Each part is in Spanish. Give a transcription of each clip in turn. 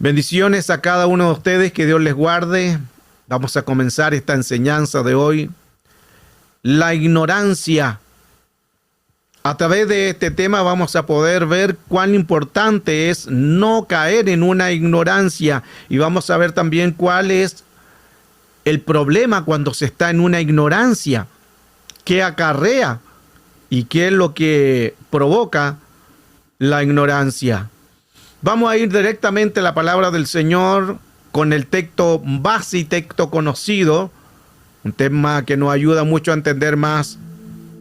Bendiciones a cada uno de ustedes, que Dios les guarde. Vamos a comenzar esta enseñanza de hoy. La ignorancia. A través de este tema vamos a poder ver cuán importante es no caer en una ignorancia, y vamos a ver también cuál es el problema cuando se está en una ignorancia, qué acarrea y qué es lo que provoca la ignorancia. Vamos a ir directamente a la palabra del Señor con el texto base y texto conocido, un tema que nos ayuda mucho a entender más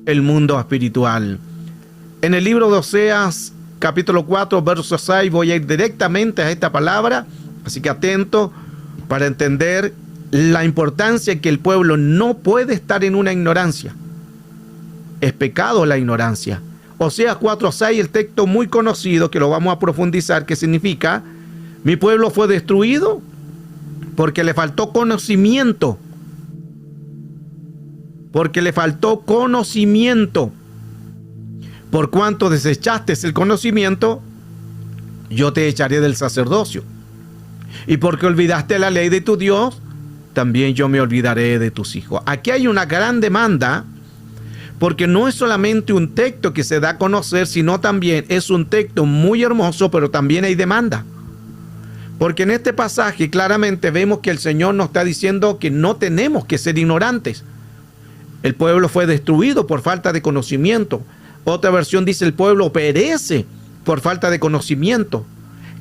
el mundo espiritual. En el libro de Oseas, capítulo 4, verso 6, voy a ir directamente a esta palabra, así que atento para entender la importancia que el pueblo no puede estar en una ignorancia. Es pecado la ignorancia. Oseas 4:6, el texto muy conocido que lo vamos a profundizar, que significa: mi pueblo fue destruido porque le faltó conocimiento. Porque le faltó conocimiento. Por cuanto desechaste el conocimiento, yo te echaré del sacerdocio. Y porque olvidaste la ley de tu Dios, también yo me olvidaré de tus hijos. Aquí hay una gran demanda, porque no es solamente un texto que se da a conocer, sino también es un texto muy hermoso, pero también hay demanda. Porque en este pasaje claramente vemos que el Señor nos está diciendo que no tenemos que ser ignorantes. El pueblo fue destruido por falta de conocimiento. Otra versión dice: el pueblo perece por falta de conocimiento.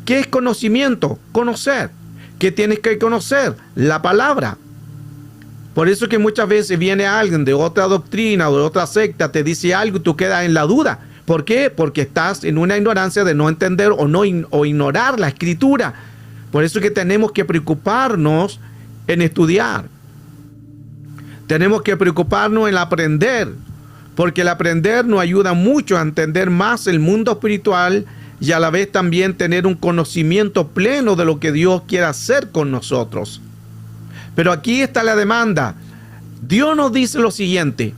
¿Qué es conocimiento? Conocer. ¿Qué tienes que conocer? La palabra. Por eso que muchas veces viene alguien de otra doctrina o de otra secta, te dice algo y tú quedas en la duda. ¿Por qué? Porque estás en una ignorancia de no entender o ignorar la escritura. Por eso que tenemos que preocuparnos en estudiar. Tenemos que preocuparnos en aprender, porque el aprender nos ayuda mucho a entender más el mundo espiritual y a la vez también tener un conocimiento pleno de lo que Dios quiere hacer con nosotros. Pero aquí está la demanda. Dios nos dice lo siguiente: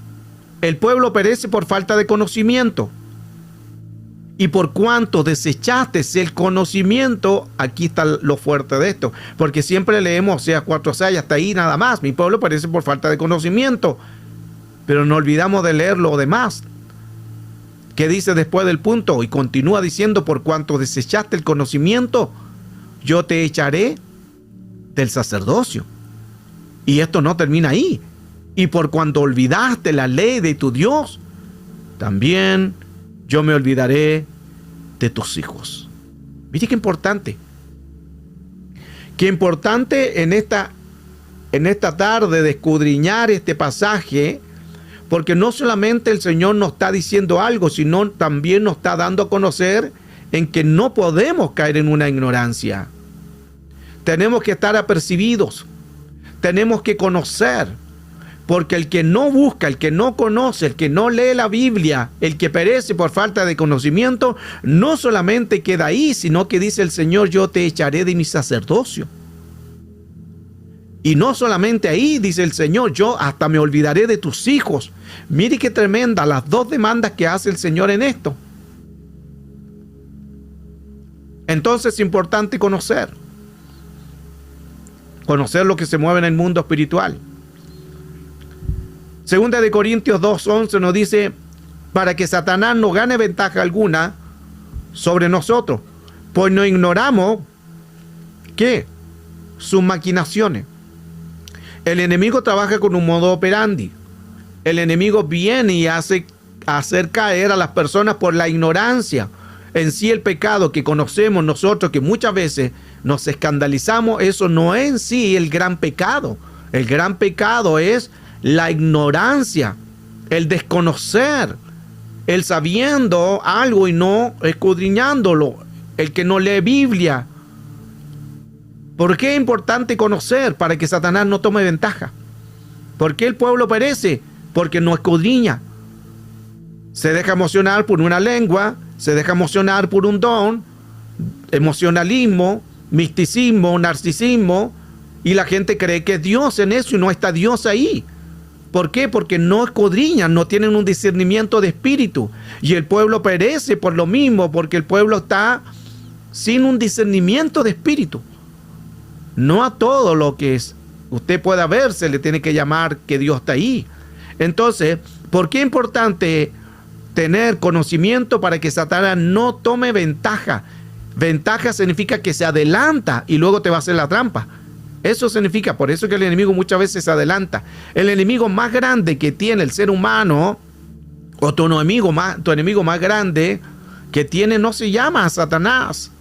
el pueblo perece por falta de conocimiento. Y por cuanto desechaste el conocimiento, aquí está lo fuerte de esto. Porque siempre leemos Oseas 4:6, hasta ahí nada más. Mi pueblo perece por falta de conocimiento. Pero no olvidamos de leer lo demás. ¿Qué dice después del punto? Y continúa diciendo: por cuanto desechaste el conocimiento, yo te echaré del sacerdocio. Y esto no termina ahí. Y por cuanto olvidaste la ley de tu Dios, también yo me olvidaré de tus hijos. Mire qué importante. Qué importante en esta tarde de escudriñar este pasaje, porque no solamente el Señor nos está diciendo algo, sino también nos está dando a conocer en que no podemos caer en una ignorancia. Tenemos que estar apercibidos. Tenemos que conocer. Porque el que no busca, el que no conoce, el que no lee la Biblia, el que perece por falta de conocimiento, no solamente queda ahí, sino que dice el Señor: yo te echaré de mi sacerdocio. Y no solamente ahí, dice el Señor: yo hasta me olvidaré de tus hijos. Mire qué tremenda las dos demandas que hace el Señor en esto. Entonces es importante conocer lo que se mueve en el mundo espiritual. Segunda de Corintios 2:11 nos dice: para que Satanás no gane ventaja alguna sobre nosotros, pues no ignoramos ¿qué? Sus maquinaciones. El enemigo trabaja con un modo operandi. El enemigo viene y hace hacer caer a las personas por la ignorancia. En sí, el pecado que conocemos nosotros, que muchas veces nos escandalizamos, eso no es en sí el gran pecado. El gran pecado es la ignorancia, el desconocer, el sabiendo algo y no escudriñándolo, el que no lee Biblia. ¿Por qué es importante conocer? Para que Satanás no tome ventaja. ¿Por qué el pueblo perece? Porque no escudriña. Se deja emocionar por una lengua, se deja emocionar por un don, emocionalismo, misticismo, narcisismo, y la gente cree que es Dios en eso y no está Dios ahí. ¿Por qué? Porque no escudriñan, no tienen un discernimiento de espíritu. Y el pueblo perece por lo mismo, porque el pueblo está sin un discernimiento de espíritu. No a todo lo que usted pueda ver se le tiene que llamar que Dios está ahí. Entonces, ¿por qué es importante tener conocimiento para que Satanás no tome ventaja? Ventaja significa que se adelanta y luego te va a hacer la trampa. Eso significa, por eso que el enemigo muchas veces se adelanta. El enemigo más grande que tiene el ser humano, o tu enemigo más grande que tiene, no se llama Satanás.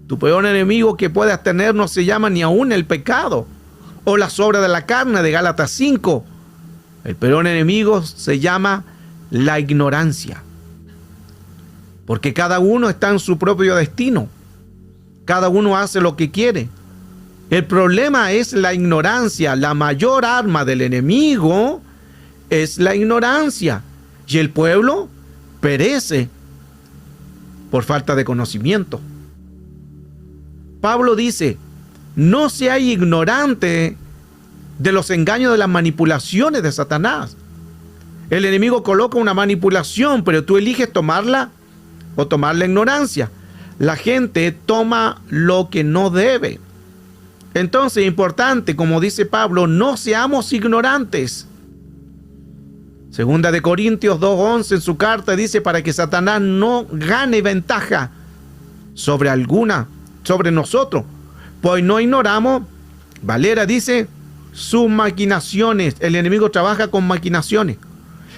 Tu peor enemigo que puedas tener no se llama ni aún el pecado o las obras de la carne de Gálatas 5. El peor enemigo se llama la ignorancia. Porque cada uno está en su propio destino. Cada uno hace lo que quiere. El problema es la ignorancia. La mayor arma del enemigo es la ignorancia. Y el pueblo perece por falta de conocimiento. Pablo dice, no seas ignorante de los engaños, de las manipulaciones de Satanás. El enemigo coloca una manipulación, pero tú eliges tomarla o tomar la ignorancia. La gente toma lo que no debe. Entonces, importante, como dice Pablo, no seamos ignorantes. Segunda de Corintios 2:11 en su carta dice, para que Satanás no gane ventaja sobre nosotros, pues no ignoramos, Valera dice, sus maquinaciones. El enemigo trabaja con maquinaciones.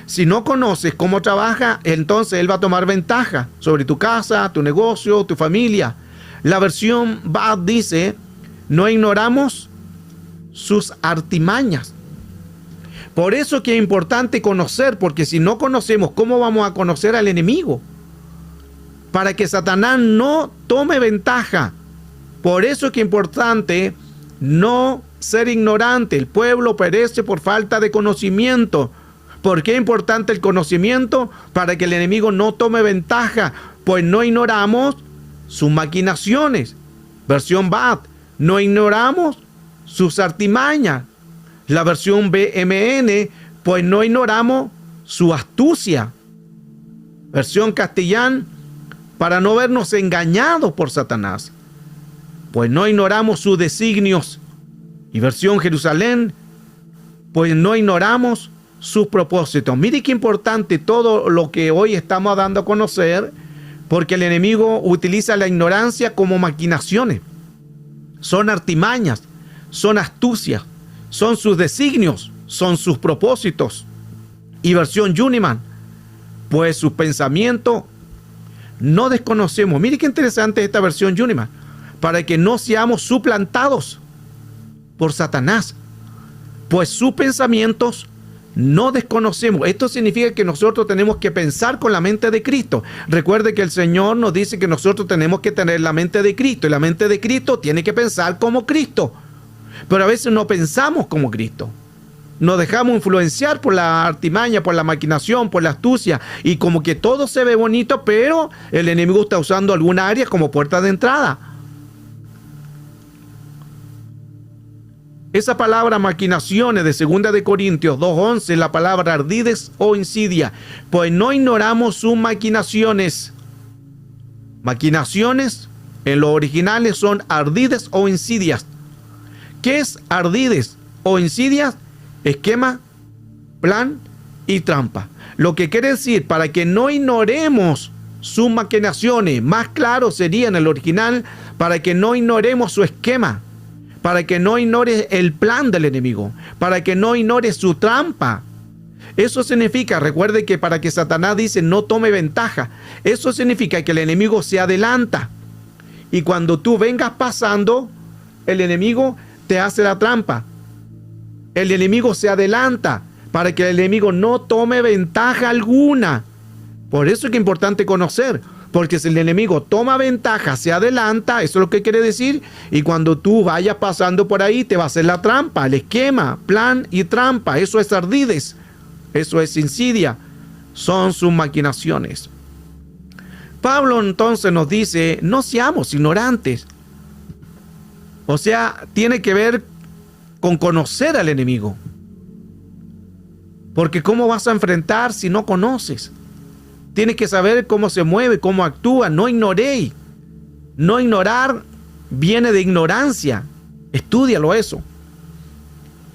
Si no conoces cómo trabaja, entonces él va a tomar ventaja sobre tu casa, tu negocio, tu familia. La versión Bad dice, no ignoramos sus artimañas. Por eso que es importante conocer, porque si no conocemos, ¿cómo vamos a conocer al enemigo? Para que Satanás no tome ventaja. Por eso que es importante no ser ignorante. El pueblo perece por falta de conocimiento. ¿Por qué es importante el conocimiento? Para que el enemigo no tome ventaja, pues no ignoramos sus maquinaciones. Versión Bad, no ignoramos sus artimañas. La versión BMN, pues no ignoramos su astucia. Versión Castellán, para no vernos engañados por Satanás, pues no ignoramos sus designios. Y versión Jerusalén, pues no ignoramos sus propósitos. Mire qué importante todo lo que hoy estamos dando a conocer, porque el enemigo utiliza la ignorancia como maquinaciones. Son artimañas, son astucias, son sus designios, son sus propósitos. Y versión Juniman, pues sus pensamientos no desconocemos. Mire qué interesante esta versión Juniman, para que no seamos suplantados por Satanás, pues sus pensamientos no desconocemos. Esto significa que nosotros tenemos que pensar con la mente de Cristo. Recuerde que el Señor nos dice que nosotros tenemos que tener la mente de Cristo, y la mente de Cristo tiene que pensar como Cristo. Pero a veces no pensamos como Cristo. Nos dejamos influenciar por la artimaña, por la maquinación, por la astucia, y como que todo se ve bonito, pero el enemigo está usando alguna área como puerta de entrada. Esa palabra maquinaciones de 2 de Corintios 2:11, la palabra ardides o insidia, pues no ignoramos sus maquinaciones. Maquinaciones en los originales son ardides o insidias. ¿Qué es ardides o insidias? Esquema, plan y trampa. Lo que quiere decir, para que no ignoremos sus maquinaciones, más claro sería en el original, para que no ignoremos su esquema, para que no ignores el plan del enemigo, para que no ignores su trampa. Eso significa, recuerde que para que Satanás dice no tome ventaja, eso significa que el enemigo se adelanta. Y cuando tú vengas pasando, el enemigo te hace la trampa. El enemigo se adelanta para que el enemigo no tome ventaja alguna. Por eso es que es importante conocer, porque si el enemigo toma ventaja, se adelanta, eso es lo que quiere decir, y cuando tú vayas pasando por ahí, te va a hacer la trampa, el esquema, plan y trampa. Eso es ardides, eso es insidia, son sus maquinaciones. Pablo entonces nos dice, no seamos ignorantes. O sea, tiene que ver con conocer al enemigo. Porque ¿cómo vas a enfrentar si no conoces? Tienes que saber cómo se mueve, cómo actúa. No ignoréis. No ignorar viene de ignorancia. Estúdialo eso.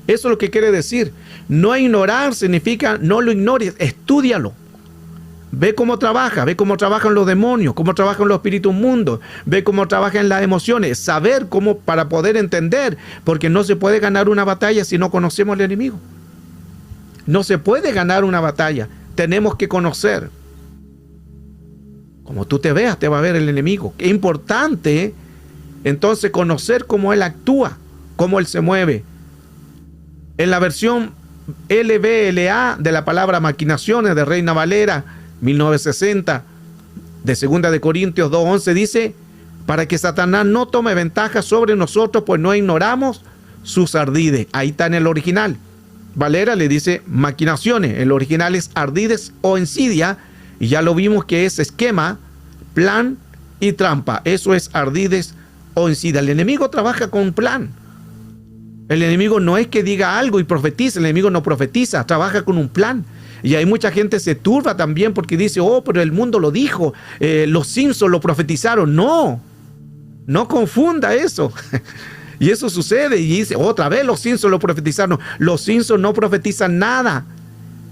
Eso es lo que quiere decir. No ignorar significa no lo ignores, estúdialo. Ve cómo trabajan los demonios, cómo trabajan los espíritus mundos, ve cómo trabajan las emociones, saber cómo para poder entender, porque no se puede ganar una batalla si no conocemos al enemigo. No se puede ganar una batalla, tenemos que conocer. Como tú te veas, te va a ver el enemigo. Es importante entonces conocer cómo él actúa, cómo él se mueve. En la versión LBLA de la palabra maquinaciones de Reina Valera 1960 de 2 de Corintios 2:11 dice: para que Satanás no tome ventaja sobre nosotros, pues no ignoramos sus ardides. Ahí está en el original. Valera le dice maquinaciones, el original es ardides o insidia, y ya lo vimos que es esquema, plan y trampa. Eso es ardides o insidia. El enemigo trabaja con plan. El enemigo no es que diga algo y profetiza, el enemigo no profetiza, trabaja con un plan. Y hay mucha gente se turba también porque dice: oh, pero el mundo lo dijo, los Simpsons lo profetizaron. No confunda eso. Y eso sucede y dice: otra vez los Simpsons lo profetizaron. Los Simpsons no profetizan nada.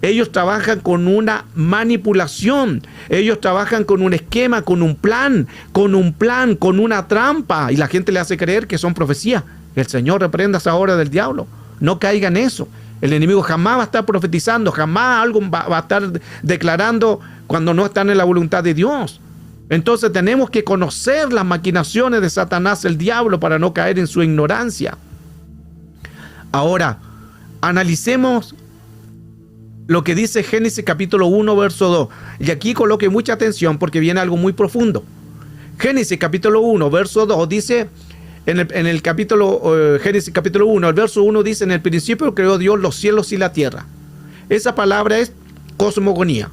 Ellos trabajan con una manipulación. Ellos trabajan con un esquema, con un plan, con una trampa. Y la gente le hace creer que son profecías. El Señor reprenda esa obra del diablo. No caiga en eso. El enemigo jamás va a estar profetizando, jamás algo va a estar declarando cuando no están en la voluntad de Dios. Entonces tenemos que conocer las maquinaciones de Satanás, el diablo, para no caer en su ignorancia. Ahora, analicemos lo que dice Génesis capítulo 1, verso 2. Y aquí coloque mucha atención porque viene algo muy profundo. Génesis capítulo 1, verso 2 dice... En el capítulo Génesis capítulo 1, el verso 1 dice: en el principio creó Dios los cielos y la tierra. Esa palabra es cosmogonía.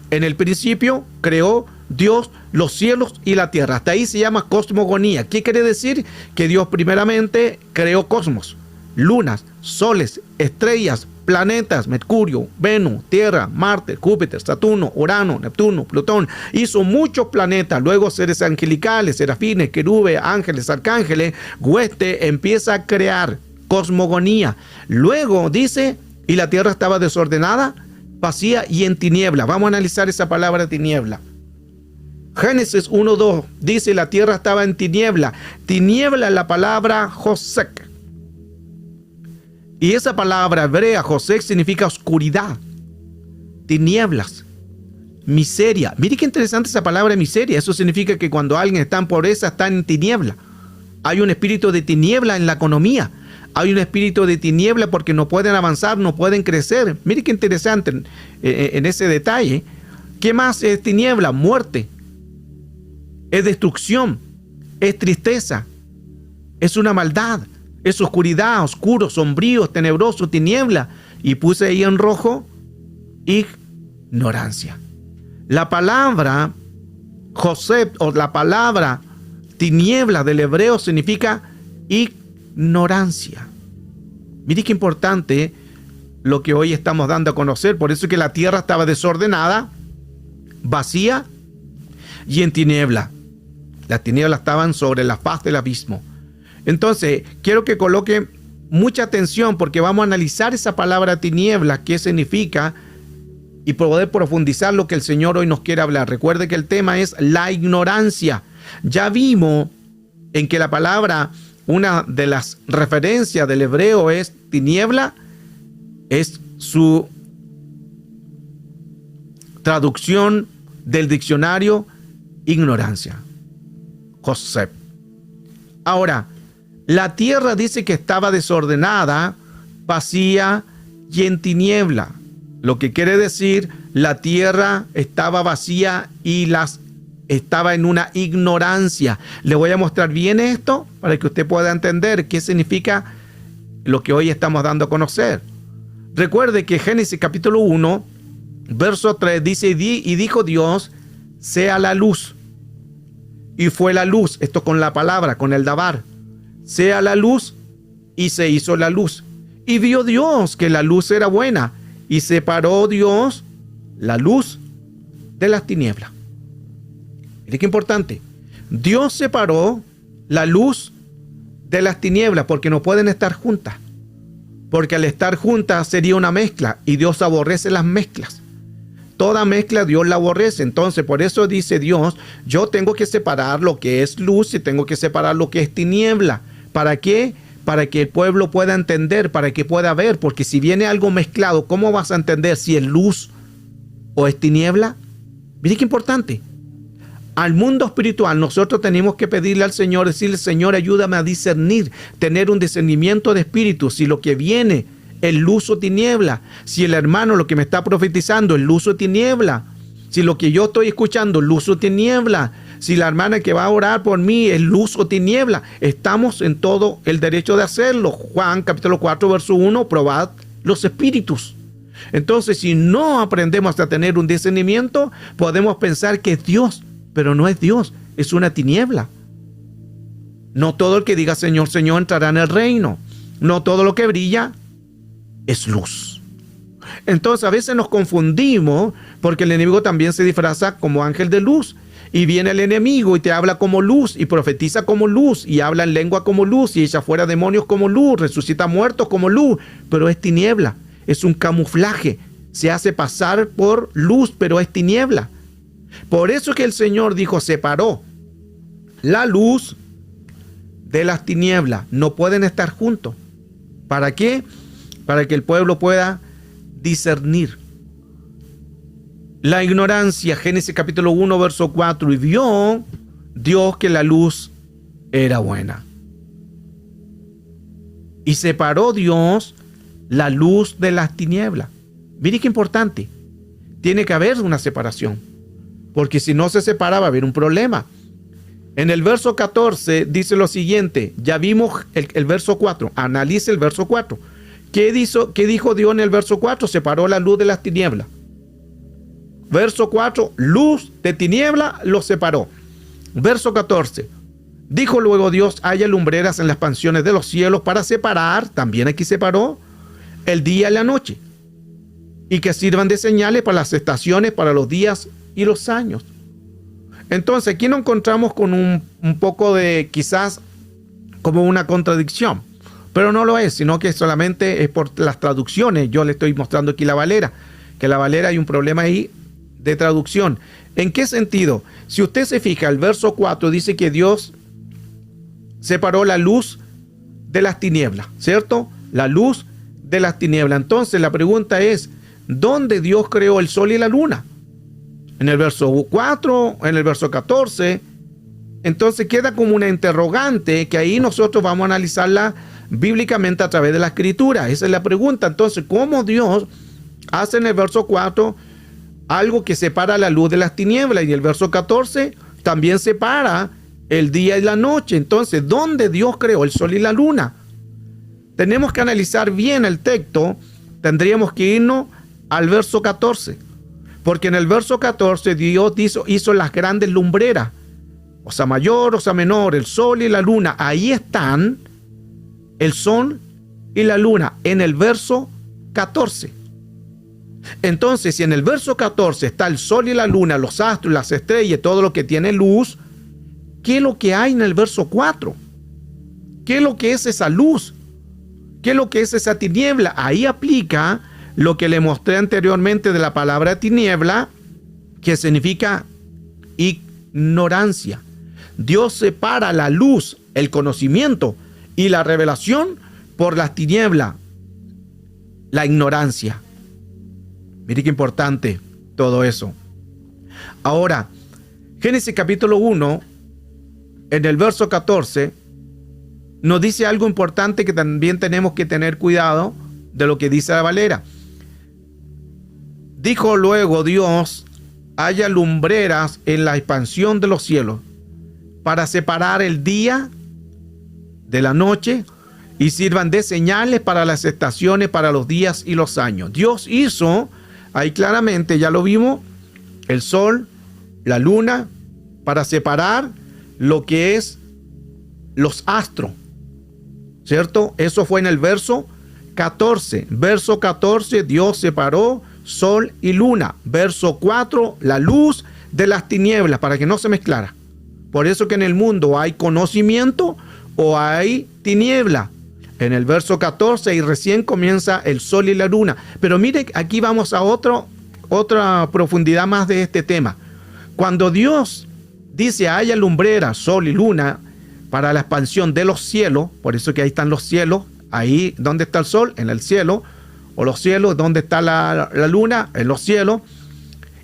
En el principio creó Dios los cielos y la tierra. Hasta ahí se llama cosmogonía. ¿Qué quiere decir? Que Dios primeramente creó cosmos, lunas, soles, estrellas, planetas, Mercurio, Venus, Tierra, Marte, Júpiter, Saturno, Urano, Neptuno, Plutón. Hizo muchos planetas, luego seres angelicales, serafines, querubes, ángeles, arcángeles, hueste, empieza a crear cosmogonía. Luego dice: y la tierra estaba desordenada, vacía y en tiniebla. Vamos a analizar esa palabra tiniebla. Génesis 1:2 dice: la tierra estaba en tiniebla. Tiniebla es la palabra Josek. Y esa palabra hebrea, José, significa oscuridad, tinieblas, miseria. Mire qué interesante esa palabra miseria. Eso significa que cuando alguien está en pobreza, está en tiniebla. Hay un espíritu de tiniebla en la economía. Hay un espíritu de tiniebla porque no pueden avanzar, no pueden crecer. Mire qué interesante en ese detalle. ¿Qué más es tiniebla? Muerte. Es destrucción. Es tristeza. Es una maldad. Es oscuridad, oscuro, sombrío, tenebroso, tiniebla. Y puse ahí en rojo: ignorancia. La palabra José o la palabra tiniebla del hebreo significa ignorancia. Mire qué importante lo que hoy estamos dando a conocer. Por eso es que la tierra estaba desordenada, vacía y en tiniebla. Las tinieblas estaban sobre la faz del abismo. Entonces, quiero que coloque mucha atención porque vamos a analizar esa palabra tiniebla, qué significa, y poder profundizar lo que el Señor hoy nos quiere hablar. Recuerde que el tema es la ignorancia. Ya vimos en que la palabra, una de las referencias del hebreo es tiniebla, es su traducción del diccionario ignorancia. José. Ahora, la tierra dice que estaba desordenada, vacía y en tiniebla. Lo que quiere decir, la tierra estaba vacía y estaba en una ignorancia. Le voy a mostrar bien esto para que usted pueda entender qué significa lo que hoy estamos dando a conocer. Recuerde que Génesis capítulo 1, verso 3 dice: y dijo Dios, sea la luz. Y fue la luz, esto con la palabra, con el dabar. Sea la luz, y se hizo la luz. Y vio Dios que la luz era buena, y separó Dios la luz de las tinieblas. Mire qué importante. Dios separó la luz de las tinieblas, porque no pueden estar juntas. Porque al estar juntas sería una mezcla, y Dios aborrece las mezclas. Toda mezcla Dios la aborrece. Entonces, por eso dice Dios, yo tengo que separar lo que es luz y tengo que separar lo que es tiniebla. ¿Para qué? Para que el pueblo pueda entender, para que pueda ver. Porque si viene algo mezclado, ¿cómo vas a entender si es luz o es tiniebla? Mire qué importante. Al mundo espiritual nosotros tenemos que pedirle al Señor, decirle, Señor, ayúdame a discernir, tener un discernimiento de espíritu, si lo que viene es luz o tiniebla, si el hermano lo que me está profetizando es luz o tiniebla, si lo que yo estoy escuchando es luz o tiniebla, si la hermana que va a orar por mí es luz o tiniebla. Estamos en todo el derecho de hacerlo. Juan capítulo 4 verso 1, probad los espíritus. Entonces, si no aprendemos a tener un discernimiento, podemos pensar que es Dios, pero no es Dios, es una tiniebla. No todo el que diga Señor, Señor entrará en el reino. No todo lo que brilla es luz. Entonces a veces nos confundimos porque el enemigo también se disfraza como ángel de luz. Y viene el enemigo y te habla como luz y profetiza como luz y habla en lengua como luz y echa fuera demonios como luz, resucita muertos como luz, pero es tiniebla, es un camuflaje. Se hace pasar por luz, pero es tiniebla. Por eso que el Señor dijo, separó la luz de las tinieblas. No pueden estar juntos. ¿Para qué? Para que el pueblo pueda discernir. La ignorancia, Génesis capítulo 1, verso 4, y vio Dios que la luz era buena. Y separó Dios la luz de las tinieblas. Mire qué importante. Tiene que haber una separación. Porque si no se separa va a haber un problema. En el verso 14 dice lo siguiente. Ya vimos el verso 4. Analice el verso 4. ¿Qué dijo Dios en el verso 4? Separó la luz de las tinieblas. Verso 4. Luz de tiniebla lo separó. Verso 14. Dijo luego Dios, haya lumbreras en las expansiones de los cielos para separar, también aquí separó, el día y la noche. Y que sirvan de señales para las estaciones, para los días y los años. Entonces aquí nos encontramos con un poco de quizás como una contradicción, pero no lo es, sino que solamente es por las traducciones. Yo le estoy mostrando aquí la Valera, que la Valera hay un problema ahí de traducción. ¿En qué sentido? Si usted se fija, el verso 4 dice que Dios separó la luz de las tinieblas, ¿cierto? La luz de las tinieblas. Entonces la pregunta es, ¿dónde Dios creó el sol y la luna? En el verso 4, en el verso 14. Entonces queda como una interrogante que ahí nosotros vamos a analizarla bíblicamente a través de la escritura. Esa es la pregunta. Entonces, ¿cómo Dios hace en el verso 4 algo que separa la luz de las tinieblas? Y en el verso 14 también separa el día y la noche. Entonces, ¿dónde Dios creó el sol y la luna? Tenemos que analizar bien el texto. Tendríamos que irnos al verso 14. Porque en el verso 14 Dios hizo las grandes lumbreras, osa mayor, osa menor, el sol y la luna. Ahí están el sol y la luna en el verso 14. Entonces, si en el verso 14 está el sol y la luna, los astros, las estrellas, todo lo que tiene luz, ¿qué es lo que hay en el verso 4? ¿Qué es lo que es esa luz? ¿Qué es lo que es esa tiniebla? Ahí aplica lo que le mostré anteriormente de la palabra tiniebla, que significa ignorancia. Dios separa la luz, el conocimiento y la revelación por las tinieblas, la ignorancia. Mire qué importante todo eso. Ahora, Génesis capítulo 1, en el verso 14, nos dice algo importante que también tenemos que tener cuidado de lo que dice la Valera. Dijo luego Dios, haya lumbreras en la expansión de los cielos para separar el día de la noche y sirvan de señales para las estaciones, para los días y los años. Dios hizo, ahí claramente ya lo vimos, el sol, la luna, para separar lo que es los astros, ¿cierto? Eso fue en el verso 14. Verso 14, Dios separó sol y luna. Verso 4, la luz de las tinieblas, para que no se mezclara. Por eso que en el mundo hay conocimiento o hay tiniebla. En el verso 14 y recién comienza el sol y la luna. Pero mire, aquí vamos a otra profundidad más de este tema. Cuando Dios dice haya lumbreras, sol y luna para la expansión de los cielos, por eso que ahí están los cielos, ahí donde está el sol, en el cielo, o los cielos, donde está la luna, en los cielos.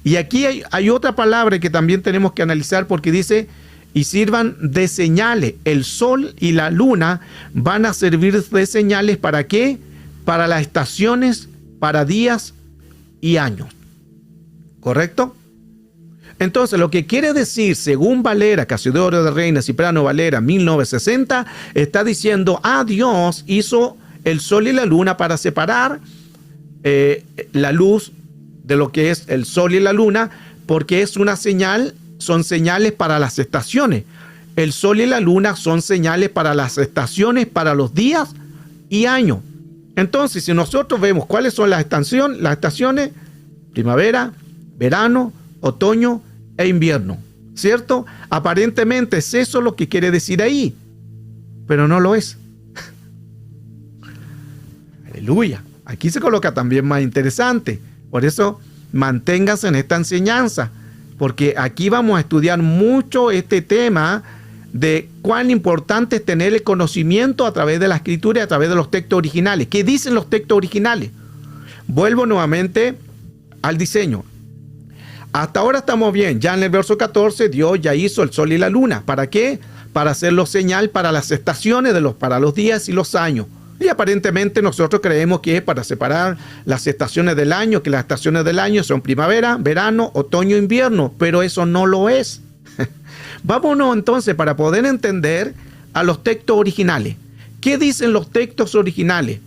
Y aquí hay otra palabra que también tenemos que analizar porque dice, y sirvan de señales. El sol y la luna van a servir de señales ¿para qué? Para las estaciones, para días y años. ¿Correcto? Entonces, lo que quiere decir, según Valera, Casiodoro de Reina, Cipriano Valera, 1960, está diciendo, Dios hizo el sol y la luna para separar la luz de lo que es el sol y la luna, porque es una señal. Son señales para las estaciones. El sol y la luna son señales para las estaciones, para los días y años. Entonces, si nosotros vemos cuáles son las estaciones, primavera, verano, otoño e invierno, ¿cierto? Aparentemente es eso lo que quiere decir ahí, pero no lo es. Aleluya. Aquí se coloca también más interesante. Por eso, manténgase en esta enseñanza. Porque aquí vamos a estudiar mucho este tema de cuán importante es tener el conocimiento a través de la escritura y a través de los textos originales. ¿Qué dicen los textos originales? Vuelvo nuevamente al diseño. Hasta ahora estamos bien. Ya en el verso 14, Dios ya hizo el sol y la luna. ¿Para qué? Para hacerlo señal para las estaciones, para los días y los años. Y aparentemente nosotros creemos que es para separar las estaciones del año, que las estaciones del año son primavera, verano, otoño, invierno, pero eso no lo es. Vámonos entonces para poder entender a los textos originales. ¿Qué dicen los textos originales?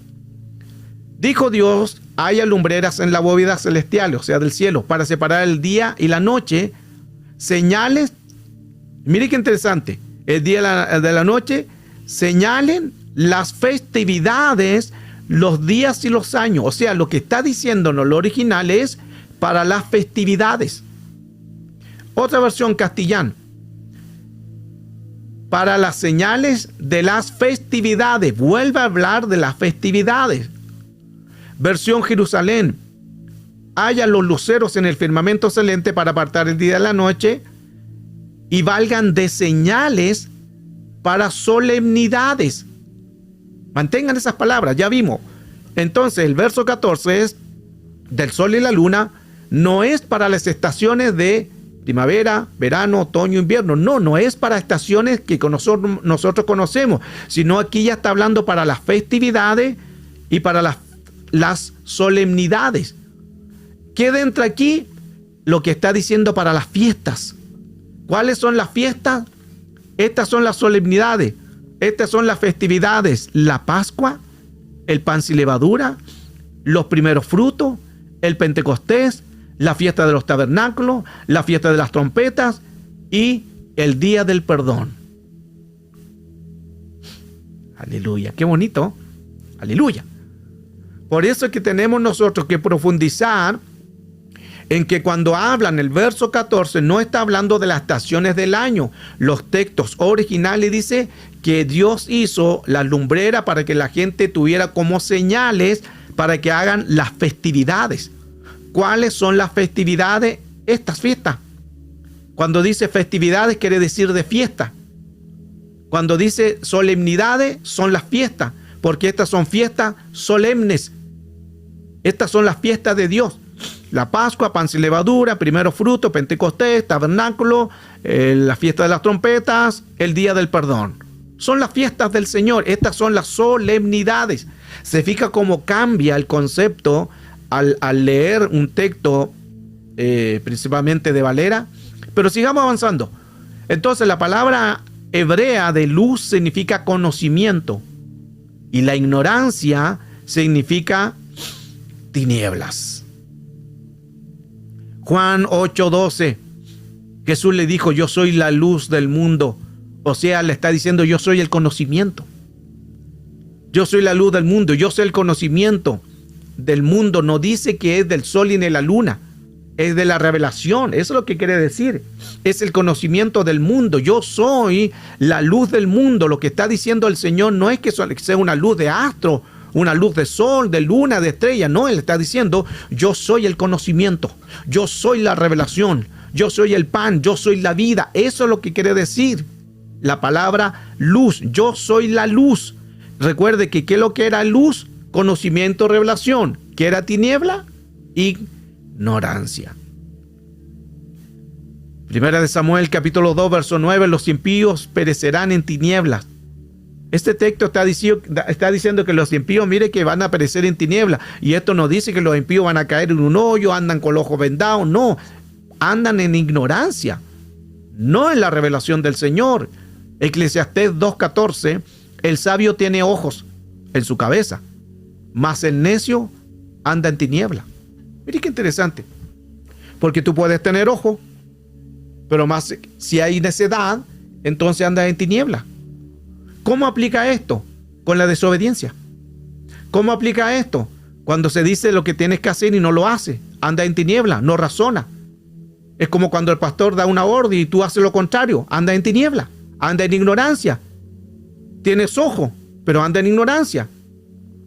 Dijo Dios, haya lumbreras en la bóveda celestial, o sea, del cielo, para separar el día y la noche, señales, mire qué interesante, el día de la noche, señalen las festividades, los días y los años. O sea, lo que está diciéndonos lo original es para las festividades. Otra versión castellana. Para las señales de las festividades. Vuelve a hablar de las festividades. Versión Jerusalén. Haya los luceros en el firmamento celeste para apartar el día de la noche y valgan de señales para solemnidades. Mantengan esas palabras, ya vimos. Entonces, el verso 14 es del sol y la luna, no es para las estaciones de primavera, verano, otoño, invierno. No es para estaciones que nosotros conocemos, sino aquí ya está hablando para las festividades y para las solemnidades. ¿Qué entra aquí? Lo que está diciendo para las fiestas. ¿Cuáles son las fiestas? Estas son las solemnidades. Estas son las festividades, la Pascua, el pan sin levadura, los primeros frutos, el Pentecostés, la fiesta de los tabernáculos, la fiesta de las trompetas y el día del perdón. Aleluya, qué bonito. Aleluya. Por eso es que tenemos nosotros que profundizar en que cuando hablan el verso 14 no está hablando de las estaciones del año. Los textos originales dice que Dios hizo la lumbrera para que la gente tuviera como señales para que hagan las festividades. ¿Cuáles son las festividades? Estas fiestas. Cuando dice festividades quiere decir de fiesta. Cuando dice solemnidades son las fiestas, porque estas son fiestas solemnes. Estas son las fiestas de Dios. La Pascua, pan sin levadura, primero fruto, Pentecostés, tabernáculo, la fiesta de las trompetas, el día del perdón. Son las fiestas del Señor. Estas son las solemnidades. Se fija cómo cambia el concepto al leer un texto principalmente de Valera. Pero sigamos avanzando. Entonces la palabra hebrea de luz significa conocimiento y la ignorancia significa tinieblas. Juan 8:12, Jesús le dijo, yo soy la luz del mundo. O sea, le está diciendo, yo soy el conocimiento. Yo soy la luz del mundo, yo soy el conocimiento del mundo. No dice que es del sol y de la luna. es de la revelación. Eso es lo que quiere decir. Es el conocimiento del mundo. Yo soy la luz del mundo. Lo que está diciendo el Señor no es que sea una luz de astro, una luz de sol, de luna, de estrella. No, Él está diciendo, yo soy el conocimiento. Yo soy la revelación. Yo soy el pan. Yo soy la vida. Eso es lo que quiere decir la palabra luz. Yo soy la luz. Recuerde que ¿qué es lo que era luz? Conocimiento, revelación. ¿Qué era tiniebla? Ignorancia. Primera de Samuel, capítulo 2, verso 9. Los impíos perecerán en tinieblas. Este texto está diciendo que los impíos, mire, que van a perecer en tinieblas. Y esto no dice que los impíos van a caer en un hoyo, andan con los ojos vendados. No, andan en ignorancia, no en la revelación del Señor. Eclesiastés 2:14. El sabio tiene ojos en su cabeza, mas el necio anda en tiniebla. Mire qué interesante. Porque tú puedes tener ojo, pero más si hay necedad, entonces andas en tiniebla. ¿Cómo aplica esto? Con la desobediencia. ¿Cómo aplica esto? Cuando se dice lo que tienes que hacer y no lo hace. Anda en tiniebla, no razona. Es como cuando el pastor da una orden y tú haces lo contrario. Anda en tiniebla, anda en ignorancia. Tienes ojo, pero anda en ignorancia.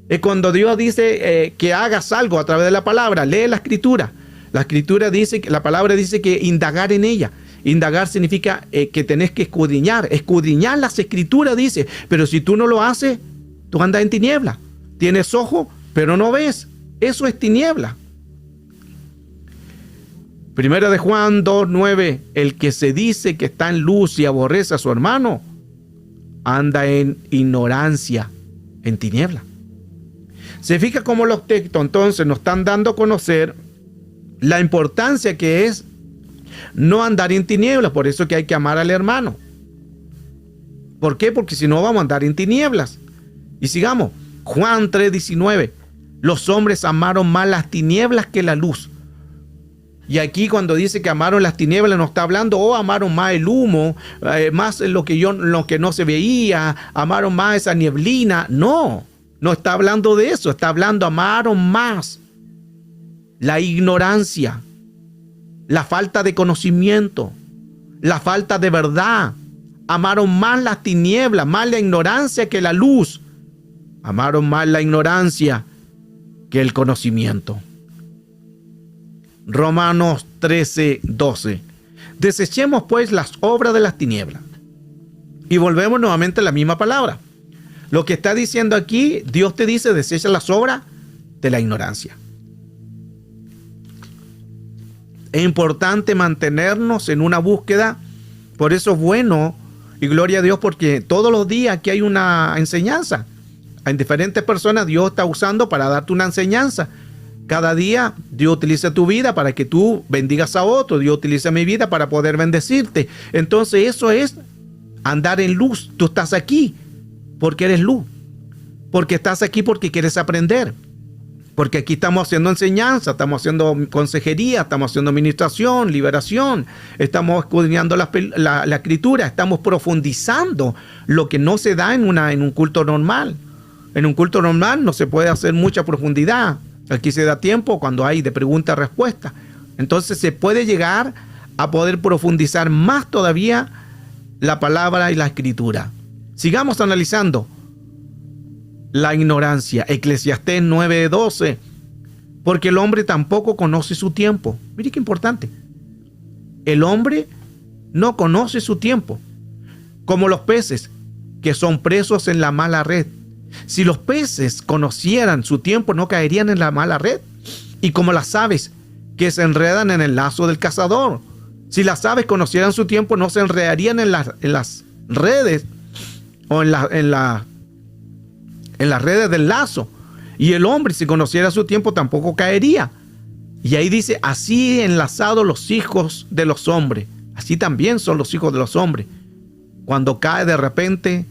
Es cuando Dios dice que hagas algo a través de la palabra. Lee la escritura. La escritura dice, la palabra dice que indagar en ella. Indagar significa que tenés que escudriñar. Escudriñar las escrituras, dice. Pero si tú no lo haces, tú andas en tiniebla. Tienes ojo, pero no ves. Eso es tiniebla. Primera de Juan 2:9. El que se dice que está en luz y aborrece a su hermano, anda en ignorancia, en tiniebla. Se fija cómo los textos entonces nos están dando a conocer la importancia que es no andar en tinieblas. Por eso que hay que amar al hermano. ¿Por qué? Porque si no vamos a andar en tinieblas. Y sigamos. Juan 3:19. Los hombres amaron más las tinieblas que la luz. Y aquí cuando dice que amaron las tinieblas, no está hablando, amaron más el humo, más lo que no se veía, amaron más esa nieblina. No, no está hablando de eso. Está hablando, amaron más la ignorancia, la falta de conocimiento, la falta de verdad. Amaron más las tinieblas, más la ignorancia que la luz. Amaron más la ignorancia que el conocimiento. Romanos 13:12. Desechemos pues las obras de las tinieblas. Y volvemos nuevamente a la misma palabra. Lo que está diciendo aquí, Dios te dice, desecha las obras de la ignorancia. Es importante mantenernos en una búsqueda. Por eso es bueno, y gloria a Dios, porque todos los días aquí hay una enseñanza. En diferentes personas Dios está usando para darte una enseñanza. Cada día Dios utiliza tu vida para que tú bendigas a otro. Dios utiliza mi vida para poder bendecirte. Entonces eso es andar en luz. Tú estás aquí porque eres luz. Porque estás aquí porque quieres aprender. Porque aquí estamos haciendo enseñanza, estamos haciendo consejería, estamos haciendo administración, liberación. Estamos escudriñando la escritura, estamos profundizando lo que no se da en un culto normal. En un culto normal no se puede hacer mucha profundidad. Aquí se da tiempo cuando hay de pregunta-respuesta. Entonces se puede llegar a poder profundizar más todavía la palabra y la escritura. Sigamos analizando la ignorancia. Eclesiastés 9:12. Porque el hombre tampoco conoce su tiempo. Mire qué importante. El hombre no conoce su tiempo. Como los peces que son presos en la mala red. Si los peces conocieran su tiempo, no caerían en la mala red. Y como las aves que se enredan en el lazo del cazador. Si las aves conocieran su tiempo, no se enredarían en las redes o en las redes del lazo. Y el hombre, si conociera su tiempo, tampoco caería. Y ahí dice, así enlazados los hijos de los hombres. Así también son los hijos de los hombres. Cuando cae de repente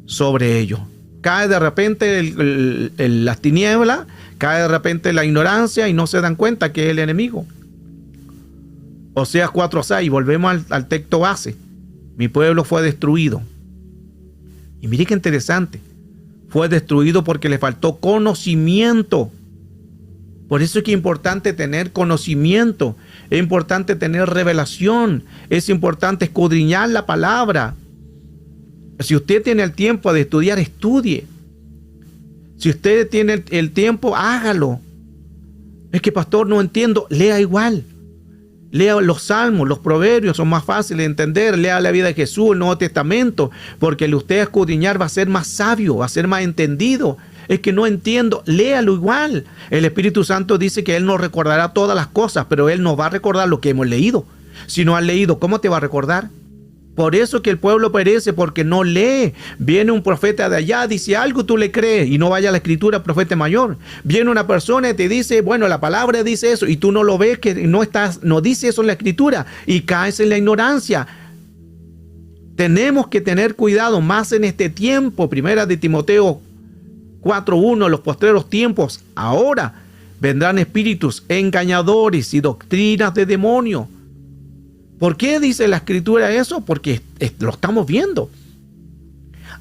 sobre ellos. Cae de repente las tinieblas, cae de repente la ignorancia y no se dan cuenta que es el enemigo. Oseas 4:6, volvemos al texto base. Mi pueblo fue destruido. Y mire qué interesante. Fue destruido porque le faltó conocimiento. Por eso es que es importante tener conocimiento, es importante tener revelación, es importante escudriñar la palabra. Si usted tiene el tiempo de estudiar, estudie. Si usted tiene el tiempo, hágalo. Es que, pastor, no entiendo, lea igual. Lea los salmos, los proverbios, son más fáciles de entender. Lea la vida de Jesús, el Nuevo Testamento, porque el usted escudriñar va a ser más sabio, va a ser más entendido. Es que no entiendo, léalo igual. El Espíritu Santo dice que Él nos recordará todas las cosas, pero Él nos va a recordar lo que hemos leído. Si no has leído, ¿cómo te va a recordar? Por eso que el pueblo perece, porque no lee. Viene un profeta de allá, dice algo, tú le crees y no vaya a la escritura, profeta mayor. Viene una persona y te dice, bueno, la palabra dice eso y tú no lo ves, que no dice eso en la escritura y caes en la ignorancia. Tenemos que tener cuidado más en este tiempo. Primera de Timoteo 4:1, los postreros tiempos. Ahora vendrán espíritus engañadores y doctrinas de demonio. ¿Por qué dice la escritura eso? Porque lo estamos viendo.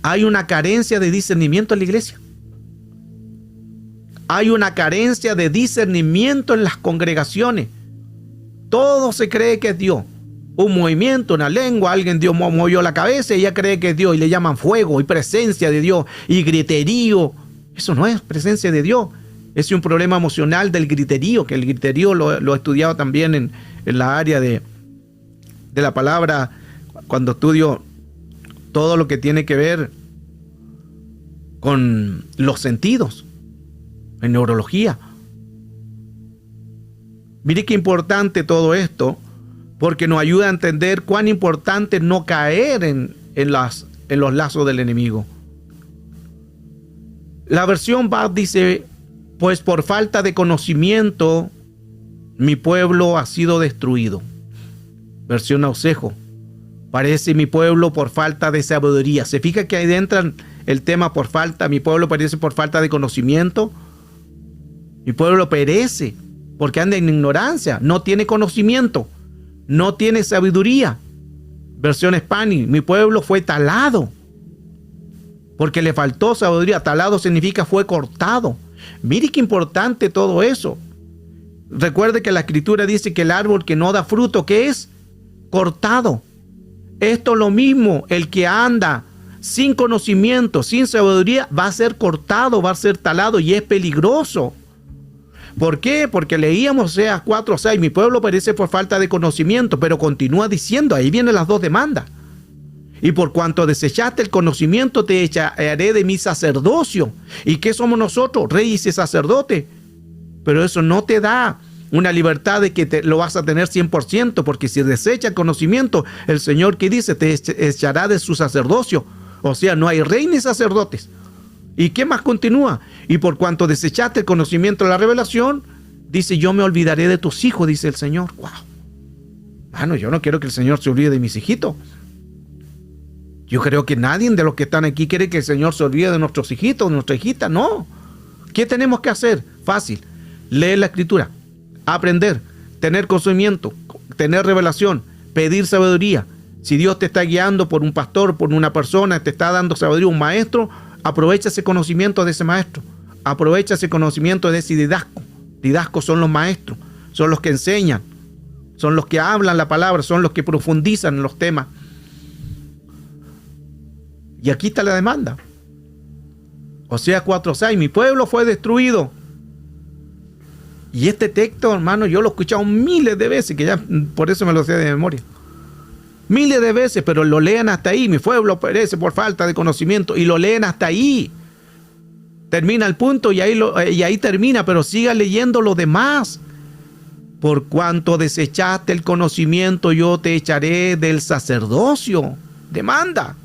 Hay una carencia de discernimiento en la iglesia. Hay una carencia de discernimiento en las congregaciones. Todo se cree que es Dios. Un movimiento, una lengua, alguien Dios movió la cabeza y ella cree que es Dios y le llaman fuego y presencia de Dios y griterío. Eso no es presencia de Dios. Es un problema emocional del griterío, que el griterío lo he estudiado también en la área de la palabra, cuando estudio todo lo que tiene que ver con los sentidos, en neurología. Mire qué importante todo esto, porque nos ayuda a entender cuán importante es no caer en los lazos del enemigo. La versión Bad dice, pues por falta de conocimiento, mi pueblo ha sido destruido. Versión Ausejo, parece mi pueblo por falta de sabiduría. Se fija que ahí entra el tema por falta, mi pueblo perece por falta de conocimiento. Mi pueblo perece porque anda en ignorancia, no tiene conocimiento, no tiene sabiduría. Versión Spani, mi pueblo fue talado porque le faltó sabiduría. Talado significa fue cortado. Mire qué importante todo eso. Recuerde que la escritura dice que el árbol que no da fruto, ¿qué es? Cortado. Esto es lo mismo, el que anda sin conocimiento, sin sabiduría, va a ser cortado, va a ser talado y es peligroso. ¿Por qué? Porque leíamos Oseas 4:6, mi pueblo perece por falta de conocimiento, pero continúa diciendo, ahí vienen las dos demandas. Y por cuanto desechaste el conocimiento, te echaré de mi sacerdocio. ¿Y qué somos nosotros? Reyes y sacerdotes. Pero eso no te da una libertad de que lo vas a tener 100%, porque si desecha el conocimiento, el Señor que dice, te echará de su sacerdocio. O sea, no hay rey ni sacerdotes. ¿Y qué más continúa? Y por cuanto desechaste el conocimiento de la revelación, dice, yo me olvidaré de tus hijos, dice el Señor. ¡Wow! Bueno, yo no quiero que el Señor se olvide de mis hijitos. Yo creo que nadie de los que están aquí quiere que el Señor se olvide de nuestros hijitos, de nuestra hijita. No. ¿Qué tenemos que hacer? Fácil. Leer la escritura, aprender, tener conocimiento, tener revelación, pedir sabiduría. Si Dios te está guiando por un pastor, por una persona, te está dando sabiduría, un maestro, aprovecha ese conocimiento de ese maestro. Aprovecha ese conocimiento de ese didasco. Didascos son los maestros, son los que enseñan, son los que hablan la palabra, son los que profundizan en los temas. Y aquí está la demanda. Oseas 4:6, mi pueblo fue destruido. Y este texto, hermano, yo lo he escuchado miles de veces, que ya por eso me lo sé de memoria. Miles de veces, pero lo lean hasta ahí. Mi pueblo perece por falta de conocimiento. Y lo leen hasta ahí. Termina el punto y ahí termina, pero siga leyendo lo demás. Por cuanto desechaste el conocimiento, yo te echaré del sacerdocio. Demanda.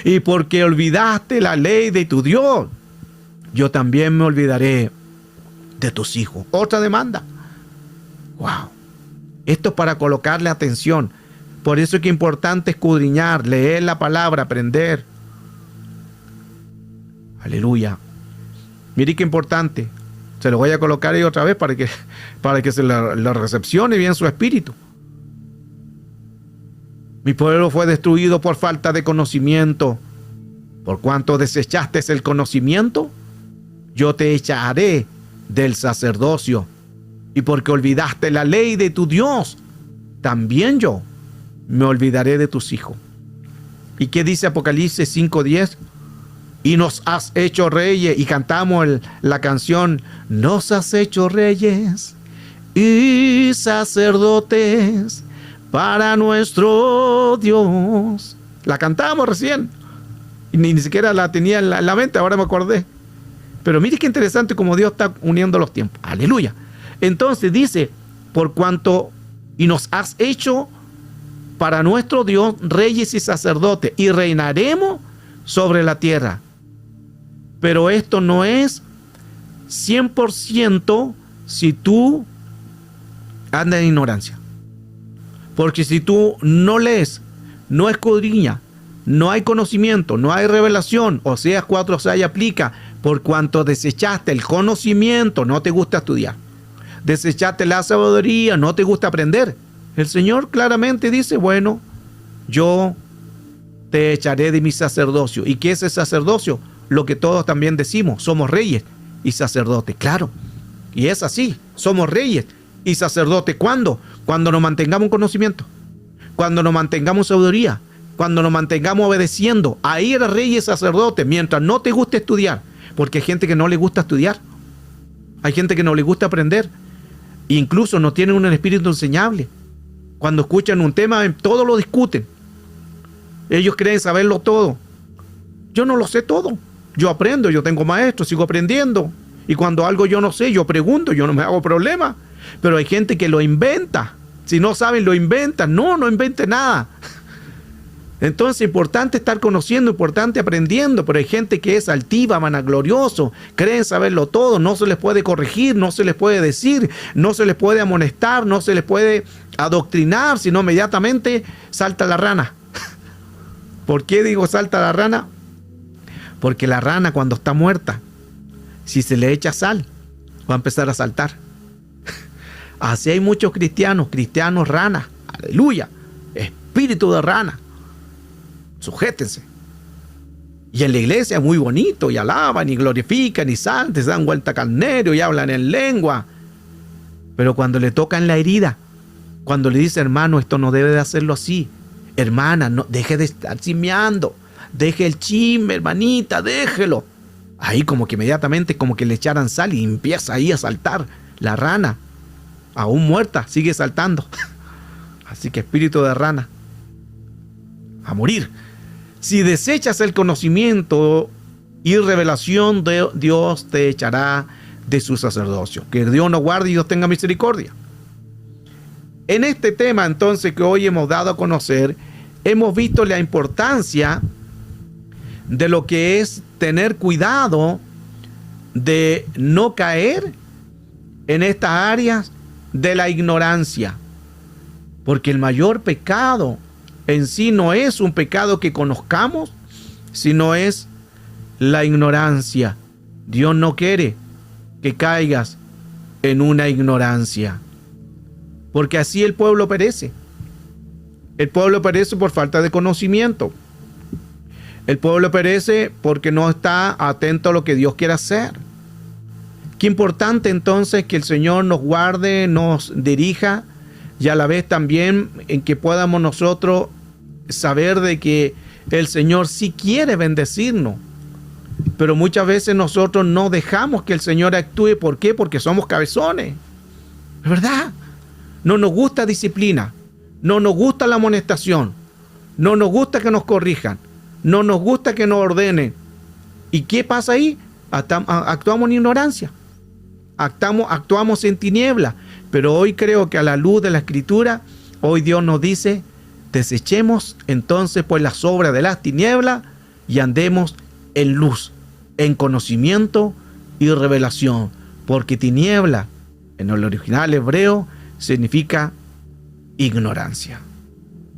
Y porque olvidaste la ley de tu Dios, yo también me olvidaré de tus hijos. Otra demanda. Wow. Esto es para colocarle atención. Por eso es que es importante escudriñar, leer la palabra, aprender. Aleluya. Mire qué importante. Se lo voy a colocar ahí otra vez para que se lo recepcione bien su espíritu. Mi pueblo fue destruido por falta de conocimiento. Por cuanto desechaste el conocimiento, yo te echaré del sacerdocio. Y porque olvidaste la ley de tu Dios, también yo me olvidaré de tus hijos. ¿Y qué dice Apocalipsis 5:10? Y nos has hecho reyes, y cantamos la canción, nos has hecho reyes y sacerdotes para nuestro Dios. La cantamos recién, y ni siquiera la tenía en la mente, ahora me acordé. Pero mire qué interesante como Dios está uniendo los tiempos. Aleluya. Entonces dice, por cuanto y nos has hecho para nuestro Dios reyes y sacerdotes, y reinaremos sobre la tierra. Pero esto no es 100% si tú andas en ignorancia. Porque si tú no lees, no escudriñas, no hay conocimiento, no hay revelación, Oseas 4:6 aplica, por cuanto desechaste el conocimiento, no te gusta estudiar. Desechaste la sabiduría, no te gusta aprender. El Señor claramente dice, bueno, yo te echaré de mi sacerdocio. ¿Y qué es el sacerdocio? Lo que todos también decimos, somos reyes y sacerdotes. Claro, y es así, somos reyes y sacerdotes. ¿Cuándo? Cuando nos mantengamos en conocimiento, cuando nos mantengamos en sabiduría, cuando nos mantengamos obedeciendo. Ahí eres rey y sacerdote, mientras no te guste estudiar, porque hay gente que no le gusta estudiar, hay gente que no le gusta aprender, incluso no tienen un espíritu enseñable. Cuando escuchan un tema, todo lo discuten. Ellos creen saberlo todo. Yo no lo sé todo. Yo aprendo, yo tengo maestros, sigo aprendiendo. Y cuando algo yo no sé, yo pregunto, yo no me hago problema. Pero hay gente que lo inventa. Si no saben, lo inventan. No invente nada. Entonces, importante estar conociendo, importante aprendiendo. Pero hay gente que es altiva, vanaglorioso, creen saberlo todo. No se les puede corregir, no se les puede decir, no se les puede amonestar, no se les puede adoctrinar, sino inmediatamente salta la rana. ¿Por qué digo salta la rana? Porque la rana, cuando está muerta, si se le echa sal, va a empezar a saltar. Así hay muchos cristianos ranas. Aleluya. Espíritu de rana. Sujétense. Y en la iglesia es muy bonito, y alaban, y glorifican, y saltan, se dan vuelta carnero, y hablan en lengua. Pero cuando le tocan la herida, cuando le dice, hermano, esto no debe de hacerlo así. Hermana, no, deje de estar chismeando. Deje el chisme, hermanita, déjelo. Ahí como que inmediatamente como que le echaran sal y empieza ahí a saltar la rana. Aún muerta, sigue saltando. Así que espíritu de rana, a morir. Si desechas el conocimiento y revelación de Dios, te echará de su sacerdocio. Que Dios nos guarde y Dios tenga misericordia. En este tema entonces que hoy hemos dado a conocer, hemos visto la importancia de lo que es tener cuidado de no caer en estas áreas de la ignorancia. Porque el mayor pecado en sí no es un pecado que conozcamos, sino es la ignorancia. Dios no quiere que caigas en una ignorancia, porque así el pueblo perece. El pueblo perece por falta de conocimiento. El pueblo perece porque no está atento a lo que Dios quiere hacer. Qué importante entonces que el Señor nos guarde, nos dirija, y a la vez también en que podamos nosotros saber de que el Señor sí quiere bendecirnos. Pero muchas veces nosotros no dejamos que el Señor actúe. ¿Por qué? Porque somos cabezones. ¿Es verdad? No nos gusta disciplina. No nos gusta la amonestación. No nos gusta que nos corrijan. No nos gusta que nos ordenen. ¿Y qué pasa ahí? Actuamos en ignorancia. Actuamos en tiniebla. Pero hoy creo que a la luz de la Escritura, hoy Dios nos dice, desechemos entonces pues las obras de las tinieblas y andemos en luz, en conocimiento y revelación. Porque tiniebla, en el original hebreo, significa ignorancia.